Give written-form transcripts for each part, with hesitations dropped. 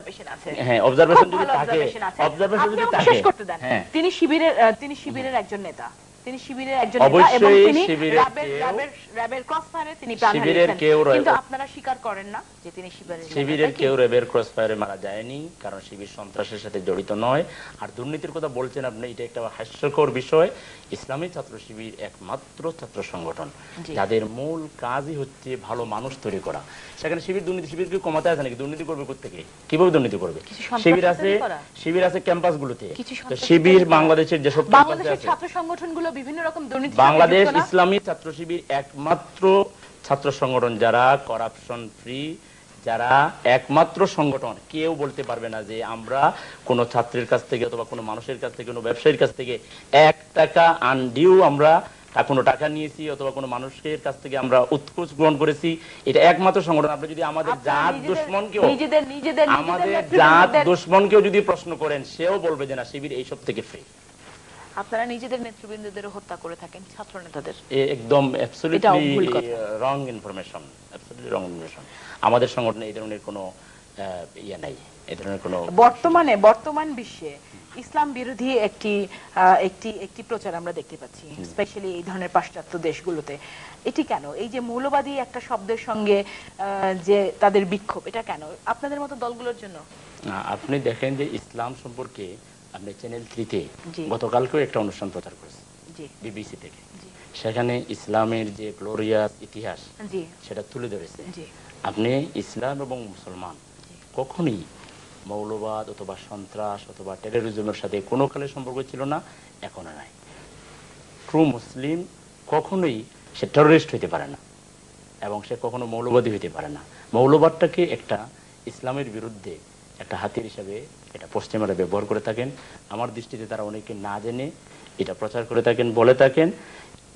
Observation আছে। হ্যাঁ, observation যদি থাকে, অবজারভেশন যদি থাকে, শেষ করতে দেন। তিনি শিবিরের একজন নেতা, তিনি শিবিরের একজন নেতা এবং তিনি র‍্যাবের ক্রসফায়ারে তিনি প্রাণ হারিয়েছেন, কিন্তু আপনারা স্বীকার করেন না যে তিনি শিবিরের কেউ র‍্যাবের ক্রসফায়ারে মারা যায়নি, কারণ শিবির সন্ত্রাসের সাথে জড়িত নয়। আর দুর্নীতির কথা বলছেন আপনি, এটা একটা হাস্যকর বিষয়। ইসলামী ছাত্র শিবির একমাত্র ছাত্র সংগঠন যাদের মূল কাজই হচ্ছে ভালো মানুষ তৈরি করা। সেখানে শিবির দুর্নীতি, শিবির কি কমাতে আছে নাকি? দুর্নীতি করবে কোত্থেকে, কিভাবে দুর্নীতি করবে? শিবির আছে ক্যাম্পাসগুলোতে। তো শিবির বাংলাদেশের যেসব বাংলাদেশের ছাত্র সংগঠনগুলো বিভিন্ন রকম দুর্নীতি, বাংলাদেশ ইসলামী ছাত্র শিবির একমাত্র ছাত্র সংগঠন যারা করাপশন ফ্রি, যারা একমাত্র সংগঠন। কেউ বলতে পারবে না যে আমরা কোন ছাত্রের কাছ থেকে অথবা কোনো মানুষের কাছ থেকে, কোনো ব্যবসায়ীর কাছ থেকে 1 টাকা আনডিউ আমরা কোনো টাকা নিয়েছি অথবা কোনো মানুষের কাছ থেকে আমরা উৎকোচ গ্রহণ করেছি। এটা একমাত্র সংগঠন। আপনি যদি আমাদের জাত দুশ্মনকেও যদি প্রশ্ন করেন, সেও বলবে যে না, শিবির এইসব থেকে ফ্রি। আপনারা নিজেদের নেতৃবৃন্দদের হত্যা করে থাকেন, ছাত্র নেতাদের। একদম absolutely wrong information, absolutely wrong information. আমাদের সংগঠনে এই ধরনের কোনো ইয়ে নাই, এই ধরনের কোনো। বর্তমান বিশ্বে ইসলাম বিরোধী একটি প্রচার আমরা দেখতে পাচ্ছি, স্পেশালি এই ধরনের পাশ্চাত্য দেশগুলোতে। এটি কেন? এই যে মৌলবাদী একটা শব্দের সঙ্গে যে তাদের বিক্ষোভ, এটা কেন আপনাদের মতো দলগুলোর জন্য? আপনি দেখেন যে ইসলাম সম্পর্কে আপনি চ্যানেল 3-তে গতকালকেও একটা অনুষ্ঠান প্রচার করেছে বিবিসি থেকে। সেখানে ইসলামের যে গ্লোরিয়াস ইতিহাস সেটা তুলে ধরেছে। আপনি ইসলাম এবং মুসলমান কখনোই মৌলবাদ অথবা সন্ত্রাস অথবা টেরোরিজমের সাথে কোনো কালে সম্পর্ক ছিল না, এখনো নাই। ট্রু মুসলিম কখনোই সে টেরোরিস্ট হইতে পারে না এবং সে কখনো মৌলবাদী হইতে পারে না। মৌলবাদটাকে একটা ইসলামের বিরুদ্ধে একটা হাতিয়ার হিসাবে এটা পশ্চিমারা ব্যবহার করে থাকেন। আমার দৃষ্টিতে তারা অনেকে না জেনে এটা প্রচার করে থাকেন, বলে থাকেন।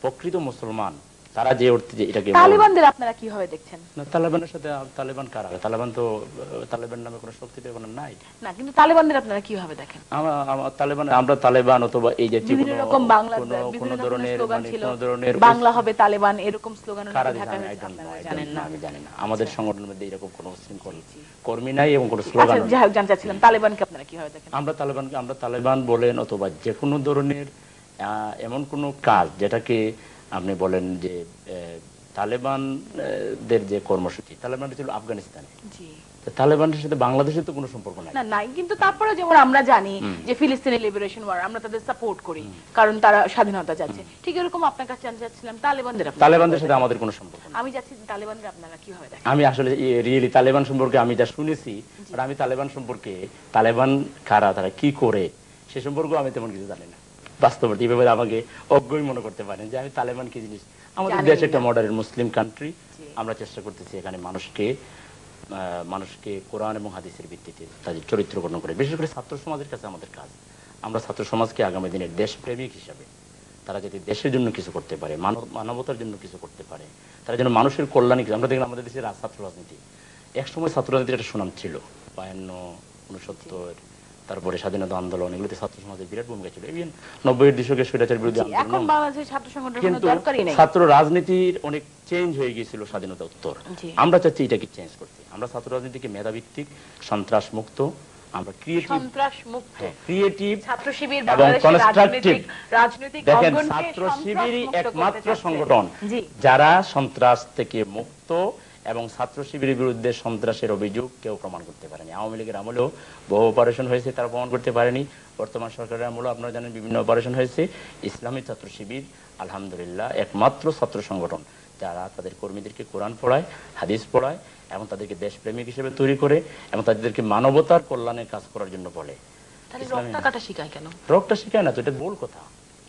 প্রকৃত মুসলমান তারা যে অর্থে যে এটাকে। তালিবানদের আপনারা কিভাবে দেখছেন? না, তালেবানের সাথে তালেবান কারা? তালেবান তো, তালেবান নামে কোনো শক্তি তো এখন নাই না, কিন্তু তালেবানদের আপনারা কিভাবে দেখেন? আমরা তালেবান অথবা এই যে বিভিন্ন রকম বাংলা বিভিন্ন ধরনের স্লোগান ছিল, বাংলা হবে তালেবান, এরকম স্লোগান জানেন না? আমি জানি না। আমাদের সংগঠনের মধ্যে এরকম কোনো উচ্ছৃঙ্খল কর্মী নাই এবং কোনো স্লোগান। আচ্ছা, যাই হোক, জানতে চাচ্ছিলাম তালেবানকে আপনারা কিভাবে দেখেন? আমরা তালেবান বলেন অথবা যে কোনো ধরনের এমন কোনো কাজ যেটাকে আপনি বলেন যে তালেবানদের যে কর্মসূচি, তালেবানটা ছিল আফগানিস্তানে, তালেবানের সাথে বাংলাদেশের তো কোনো সম্পর্ক নাই। কিন্তু তারপরে যেমন আমরা জানি যে ফিলিস্তিনি লিবারেশন ওয়ার, আমরা তাদের সাপোর্ট করি কারণ তারা স্বাধীনতা চাচ্ছে। ঠিক এরকম আপনার কাছে জানতে চাচ্ছিলাম তালেবানদের সাথে আমাদের কোনো সম্পর্ক নেই। আমি যাচ্ছি তালেবানদের আপনারা কিভাবে দেখেন? আমি আসলে রিয়েলি তালেবান সম্পর্কে আমি যা শুনেছি, আমি তালেবান সম্পর্কে, তালেবান কারা, তারা কি করে, সে সম্পর্কে আমি তেমন কিছু জানি না। বাস্তবতা এইভাবে আমাকে অজ্ঞই মনে করতে পারেন যে আমি তালেবান কি জিনিস। আমাদের দেশ একটা মডার্ন মুসলিম কান্ট্রি। আমরা চেষ্টা করতেছি এখানে মানুষকে কোরআন এবং হাদিসের ভিত্তিতে তাদের চরিত্র গঠন করে। বিশেষ করে ছাত্র সমাজের কাছে আমাদের কাজ, আমরা ছাত্র সমাজকে আগামী দিনের দেশপ্রেমিক হিসাবে, তারা যদি দেশের জন্য কিছু করতে পারে, মানবতার জন্য কিছু করতে পারে, তারা যেন মানুষের কল্যাণে কিছু। আমরা দেখলাম আমাদের দেশের ছাত্র রাজনীতি, একসময় ছাত্র রাজনীতির একটা সুনাম ছিল, 52, 69, তারপরে স্বাধীনতা আন্দোলন, এগুলোতে ছাত্র সমাজের বিরাট ভূমিকা ছিল। ইভেন 90-এর দশকে স্বৈরাচার বিরোধী আন্দোলন। কিন্তু ছাত্র রাজনীতির অনেক চেঞ্জ হয়ে গিয়েছিল স্বাধীনতা উত্তর। আমরা চাচ্ছি এটাকে চেঞ্জ করতে। আমরা ছাত্র রাজনীতিকে মেধাভিত্তিক, সন্ত্রাস মুক্ত, আমরা ক্রিয়েটিভ এবং কনস্ট্রাকটিভ। দেখেন, ছাত্র শিবিরই একমাত্র সংগঠন যারা সন্ত্রাস থেকে মুক্ত এবং ছাত্র শিবিরের বিরুদ্ধে সন্ত্রাসের অভিযোগ কেউ প্রমাণ করতে পারেনি। আওয়ামী লীগের আমলেও বহু অপারেশন হয়েছে, তারা প্রমাণ করতে পারেনি। বর্তমান সরকারের আমলেও আপনারা জানেন বিভিন্ন অপারেশন হয়েছে। ইসলামী ছাত্র শিবির আলহামদুলিল্লাহ একমাত্র ছাত্র সংগঠন যারা তাদের কর্মীদেরকে কোরআন পড়ায়, হাদিস পড়ায় এবং তাদেরকে দেশপ্রেমিক হিসেবে তৈরি করে এবং তাদেরকে মানবতার কল্যাণে কাজ করার জন্য বলে। রক্তটা শিখায় কেন? রক্তটা শিখায় না তো, এটা ভুল কথা।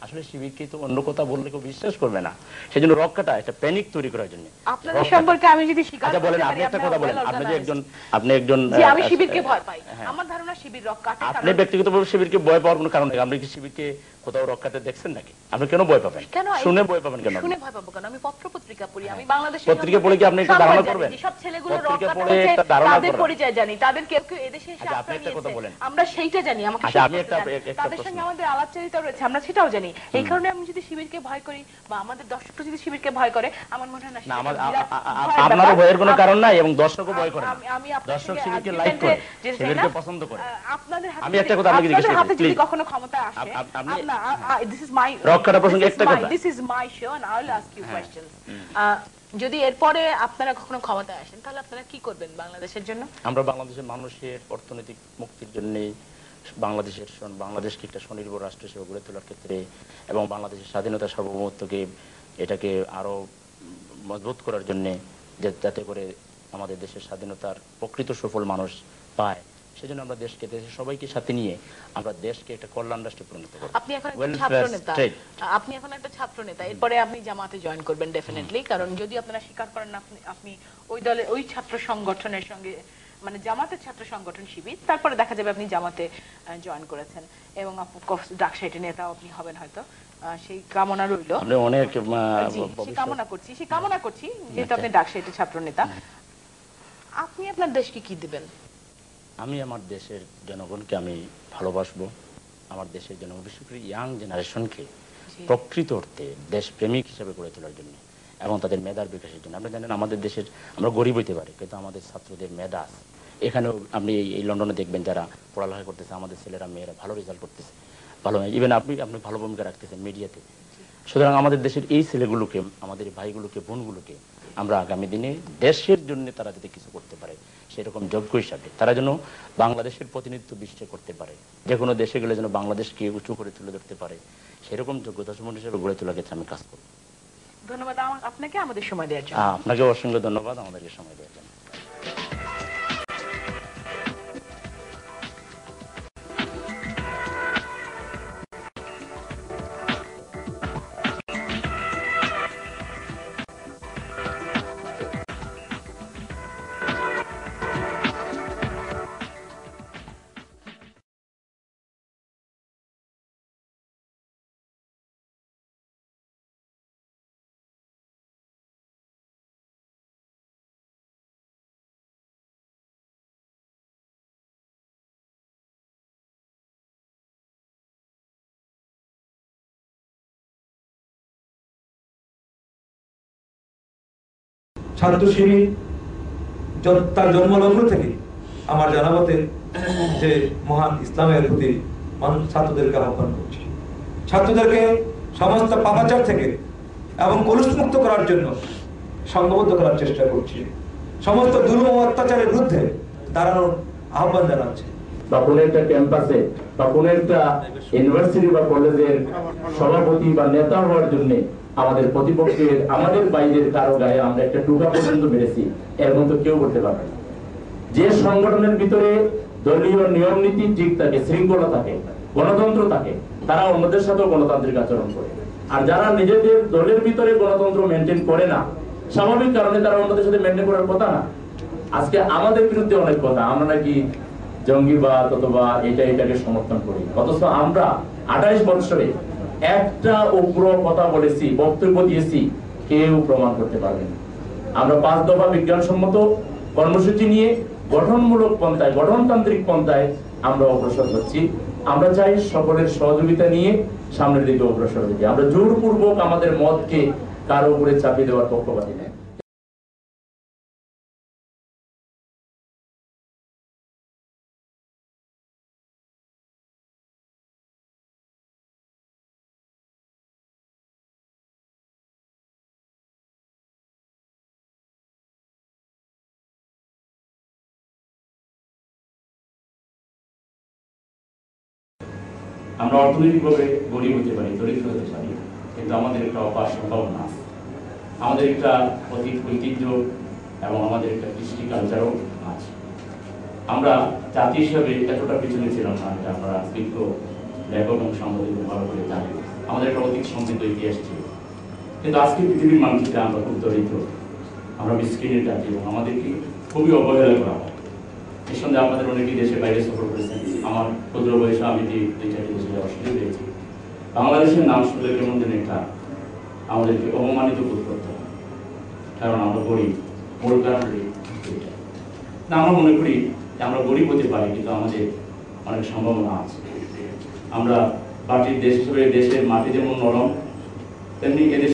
আসলে শিবিরকে তো অন্য কথা বললে কেউ বিশ্বাস করবে না, সেজন্য রক্তটা একটা প্যানিক তৈরি করার জন্য। আপনাদের সম্পর্কে আমি যদি আচ্ছা বলেন, আপনি একটা কথা বলেন, আপনি একজন আমি শিবিরকে ভয় পাই, আমার ধারণা শিবির রক্কাটে। আপনি ব্যক্তিগতভাবে শিবিরকে ভয় পাওয়ার কোনো কারণ নেই। আপনি কি শিবিরকে কোথাও রক্ষাতে দেখছেন নাকি? আপনি কেন ভয় পাবেন? শুনে ভয় পাবেন কেন? শুনে ভয় পাবো কেন? আমি পত্র পত্রিকা পড়ি, আমি বাংলাদেশের পত্রিকা পড়ে কি আপনি একটা ধারণা করবেন? সব ছেলেগুলো রক্ষাতে হচ্ছে, তাদের পরিচয় জানি, তাদের কেউ কেউ এদেশে এসে আপনি একটা কথা বলেন, আমরা সেইটা জানি। আমাকে আমি একটা তাদের সঙ্গে আমাদের আলাপচারিতা রয়েছে, আমরা সেটাও জানি। নেই। এই কারণে আমি যদি শিবিরকে ভয় করি বা আমাদের দর্শকরা যদি শিবিরকে ভয় করে, আমার মনে হয় না সেটা একটা বিরাট ভয়ের আপনারও ব্যাপার। ভয়ের কোনো কারণ নাই এবং দর্শকও ভয় করে না। আমি আপনার দর্শক থেকে শিবিরকে argument লাইক করে, যেতে চাই শিবিরকে না। পছন্দ করে। আপনাদের আমি একটা কথা আপনাকে জিজ্ঞেস আপনাদের হাতে করি, যদি প্লিজ। কখনো ক্ষমতা আসে, দিস ইজ মাই রক্ষাটা প্রসঙ্গে একটা কথা, this is my show and I will ask you questions. যদি এরপরে আপনারা কখনো ক্ষমতায় আসেন, তাহলে আপনারা কি করবেন বাংলাদেশের জন্য? আমরা বাংলাদেশের মানুষের অর্থনৈতিক মুক্তির জন্য, বাংলাদেশকে একটা স্বনির্ভর রাষ্ট্র হিসেবে গড়ে তোলার ক্ষেত্রে এবং বাংলাদেশের স্বাধীনতা সার্বভৌমত্বকে এটাকে আরো মজবুত করার জন্য, যাতে করে আমাদের দেশের স্বাধীনতার প্রকৃত সুফল মানুষ পায়, সেজন্য আমরা দেশের সবাইকে সাথে নিয়ে আমরা দেশকে একটা কল্যাণ রাষ্ট্রে পরিণত করব। আপনি এখন একটা ছাত্র নেতা, আপনি এখন একটা ছাত্র নেতা, এরপরে আপনি জামাতে জয়েন করবেন ডেফিনেটলি, কারণ যদি আপনারা স্বীকার করেন না আপনি ওই দলে ওই ছাত্র সংগঠনের সঙ্গে, মানে জামাতের ছাত্র সংগঠন শিবির, তারপরে দেখা যাবে আপনি জামাতে জয়েন করেছেন এবং ডাকসাইটে নেতাও আপনি হবেন হয়তো, সেই কামনা রইল। আমরা অনেক সেই কামনা করছি যেহেতু আপনি ডাকসাইটের ছাত্র নেতা। আপনি আপনার দেশকে কি দিবেন? আমি আমার দেশের জনগণকে আমি ভালোবাসবো, আমার দেশের জনগণ, বিশেষ করে ইয়াং জেনারেশনকে প্রকৃত অর্থে দেশপ্রেমিক হিসেবে গড়ে তোলার জন্য এবং তাদের মেধার বিকাশের জন্য। আপনি জানেন আমাদের দেশের, আমরা গরিব হইতে পারি কিন্তু আমাদের ছাত্রদের মেধা আছে। এখানেও আপনি এই লন্ডনে দেখবেন যারা পড়ালেখা করতেছে, আমাদের ছেলেরা মেয়েরা ভালো রেজাল্ট করতেছে, ভালো, ইভেন আপনি ভালো ভূমিকা রাখতেছেন মিডিয়াতে। সুতরাং আমাদের দেশের এই ছেলেগুলোকে, আমাদের ভাইগুলোকে, বোনগুলোকে আমরা আগামী দিনে দেশের জন্য তারা যাতে কিছু করতে পারে সেরকম যোগ্য হিসাবে, তারা যেন বাংলাদেশের প্রতিনিধিত্ব বিশ্বে করতে পারে, যে কোনো দেশে গেলে যেন বাংলাদেশকে উঁচু করে তুলে ধরতে পারে, সেরকম যোগ্যতা সম্পন্ন হিসেবে গড়ে তোলার ক্ষেত্রে আমি কাজ করব। ধন্যবাদ আপনাকে আমাদের সময় দেওয়ার জন্য। আপনাকে অসংখ্য ধন্যবাদ আমাদেরকে সময় দেওয়ার জন্য। ছাত্র শিবির তার জন্মলগ্ন থেকে আমার জানাবতে যে মহান ইসলামের প্রতি মানুষ ছাত্রদেরকে আহ্বান করছে, ছাত্রদেরকে সমস্ত পাপাচার থেকে এবং কলুষমুক্ত করার জন্য সংঘবদ্ধ করার চেষ্টা করছে, সমস্ত জুলুম ও অত্যাচারের বিরুদ্ধে দাঁড়ানোর আহ্বান জানাচ্ছে। বা কোনো একটা ক্যাম্পাসে বা কোনো একটা ইউনিভার্সিটি বা কলেজের সভাপতি বা নেতা হওয়ার জন্য আমাদের প্রতিপক্ষের, আমাদের বাইরের কারো গায়ে আমরা একটা টুকা পর্যন্ত মেরেছি, এর মতো কেউ করতে পারবে না। যে সংগঠনের ভিতরে দলীয় নিয়ম নীতি ঠিক থাকে, শৃঙ্খলা থাকে, গণতন্ত্র থাকে, তারা অন্যদের সাথেও গণতান্ত্রিক আচরণ করে। আর যারা নিজেদের দলের ভিতরে গণতন্ত্র মেনটেন করে না, স্বাভাবিক কারণে তারা অন্যদের সাথে মেনটেন করার কথা না। আজকে আমাদের বিরুদ্ধে অনেক কথা, আমরা নাকি জঙ্গিবাদ অথবা এটাকে সমর্থন করি, অথচ আমরা 28 বছরে একটা উগ্র কথা বলেছি, বক্তব্য দিয়েছি, কেউ প্রমাণ করতে পারবে না। আমরা 5 দফা বিজ্ঞানসম্মত কর্মসূচি নিয়ে গঠনমূলক পন্থায়, গঠনতান্ত্রিক পন্থায় আমরা অগ্রসর হচ্ছি। আমরা চাই সকলের সহযোগিতা নিয়ে সামনের দিকে অগ্রসর হতে। আমরা জোরপূর্বক আমাদের মতকে কারো উপরে চাপিয়ে দেওয়ার পক্ষপাতী নয়। আমরা অর্থনৈতিকভাবে গরিব হতে পারি, দরিদ্র হতে পারি, কিন্তু আমাদের একটা অপার সম্ভাবনা আছে, আমাদের একটা অতীত ঐতিহ্য এবং আমাদের একটা কৃষ্টি কালচারও আছে। আমরা জাতি হিসাবে এতটা পিছনে ছিলাম না, এটা আমরা বিজ্ঞ লেখক এবং সাংবাদিক ভালো করে জানি। আমাদের একটা অতীত সমৃদ্ধ ইতিহাস ছিল, কিন্তু আজকে পৃথিবীর মানচিত্রে আমরা খুব দরিদ্র, আমরা মিসকিনের জাতি এবং আমাদেরকে খুবই অবহেলা করা হয়। এর সঙ্গে আপনাদের অনেকেই দেশের বাইরে সফর করেছেন, আমার ক্ষুদ্র বয়সে আমি 2-4টি দেশে যাওয়ার সুযোগ পেয়েছি। বাংলাদেশের নাম শুনলে কেমন যেন একটা আমাদেরকে অপমানিত বোধ করতে হয়, কারণ আমরা গরিব, মূল কারণ না। আমরা মনে করি যে আমরা গরিব হতে পারি, কিন্তু আমাদের অনেক সম্ভাবনা আছে। আমরা মাটির দেশ হিসেবে দেশের মাটি যেমন নরম, তেমনি এদেশ